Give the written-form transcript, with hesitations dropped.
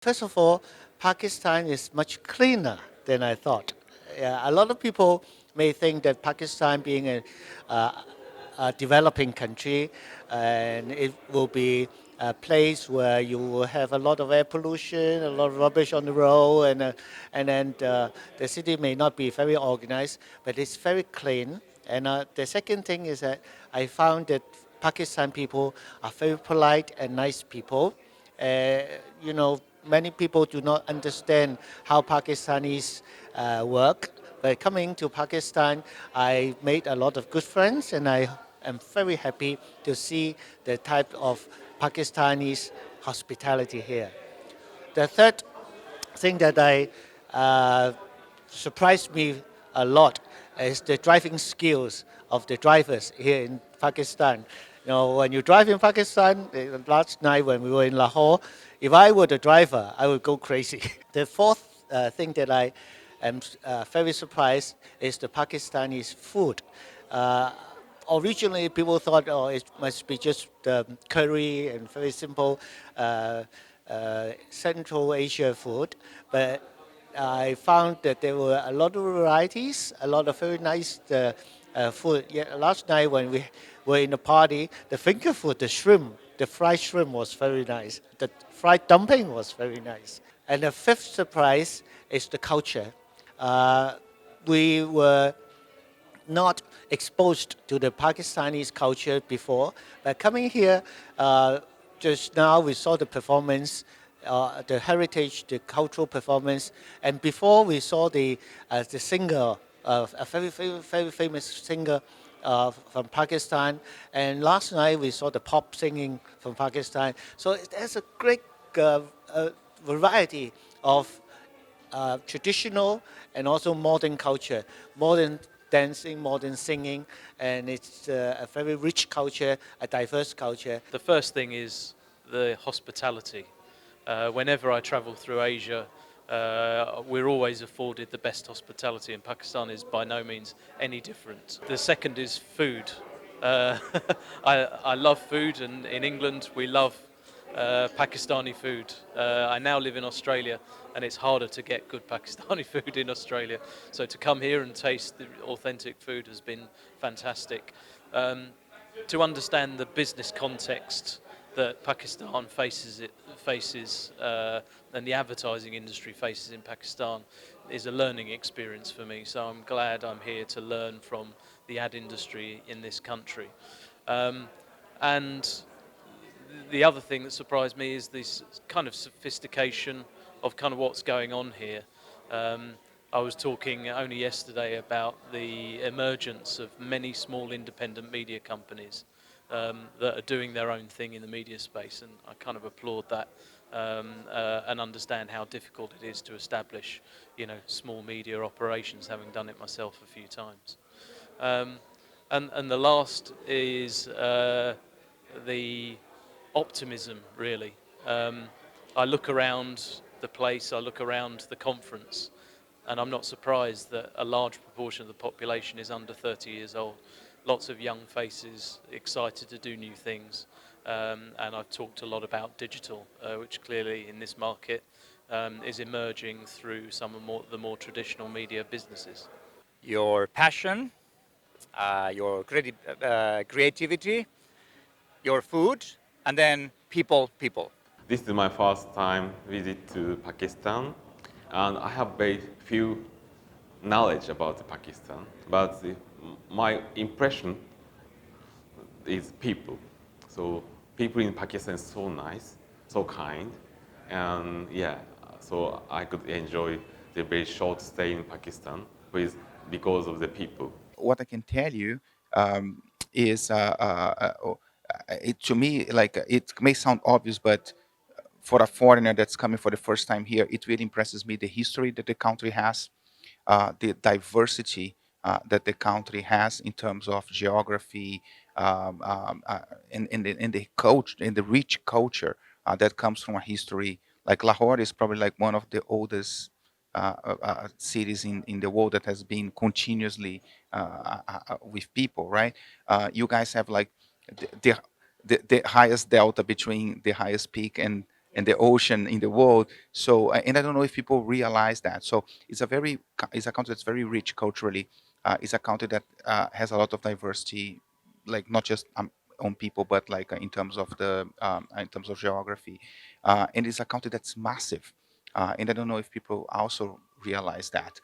First of all, Pakistan is much cleaner than I thought. Yeah, a lot of people may think that Pakistan, being uh, a developing country, and it will be a place where you will have a lot of air pollution, a lot of rubbish on the road, and then the city may not be very organized, but it's very clean. And the second thing is that I found that Pakistan people are very polite and nice people. Uh, Many people do not understand how Pakistanis work. But coming to Pakistan, I made a lot of good friends, and I am very happy to see the type of Pakistanis hospitality here. The third thing that I uh, surprised me a lot is the driving skills of the drivers here in Pakistan. When you drive in Pakistan, last night when we were in Lahore, if I were the driver, I would go crazy. The fourth thing that I am very surprised is the Pakistanis food. Uh, Originally, people thought, oh, it must be just curry and very simple Central Asia food, but I found that there were a lot of varieties, a lot of very nice food. Yeah, last night when we were in a party, the finger food, the shrimp, the fried shrimp was very nice. The fried dumpling was very nice. And the fifth surprise is the culture. Uh, we were not exposed to the Pakistani culture before, but coming here just now, we saw the performance, the heritage, the cultural performance, and before we saw the singer, a very famous singer from Pakistan, and last night we saw the pop singing from Pakistan. So there's a great variety of traditional and also modern culture, modern dancing, modern singing, and it's a very rich culture, a diverse culture. The first thing is the hospitality. Whenever I travel through Asia, we're always afforded the best hospitality, and Pakistan is by no means any different. The second is food. Uh, I love food, and in England we love Pakistani food. I now live in Australia, and it's harder to get good Pakistani food in Australia. So to come here and taste the authentic food has been fantastic. To understand the business context that Pakistan faces and the advertising industry faces in Pakistan is a learning experience for me. So I'm glad I'm here to learn from the ad industry in this country. And the other thing that surprised me is this kind of sophistication of kind of what's going on here. I was talking only yesterday about the emergence of many small independent media companies that are doing their own thing in the media space, and I kind of applaud that and understand how difficult it is to establish, small media operations, having done it myself a few times. And the last is the optimism, really. I look around the place, I look around the conference, and I'm not surprised that a large proportion of the population is under 30 years old. Lots of young faces excited to do new things. And I've talked a lot about digital, which clearly in this market is emerging through some of the more traditional media businesses. Your passion, your creativity, your food, and then people. This is my first time visit to Pakistan, and I have very few knowledge about Pakistan. But my impression is people. So people in Pakistan is so nice, so kind, and yeah, so I could enjoy the very short stay in Pakistan because of the people. What I can tell you is, to me, like it may sound obvious, but for a foreigner that's coming for the first time here, it really impresses me the history that the country has, the diversity that the country has in terms of geography, in the culture, in the rich culture that comes from a history. Like Lahore is probably like one of the oldest cities in the world that has been continuously with people, right? You guys have like the, the highest delta between the highest peak and and the ocean in the world. So, and I don't know if people realize that. So it's a country that's very rich culturally. It's a country that has a lot of diversity, like not just on people, but like in terms of geography. And it's a country that's massive. And I don't know if people also realize that.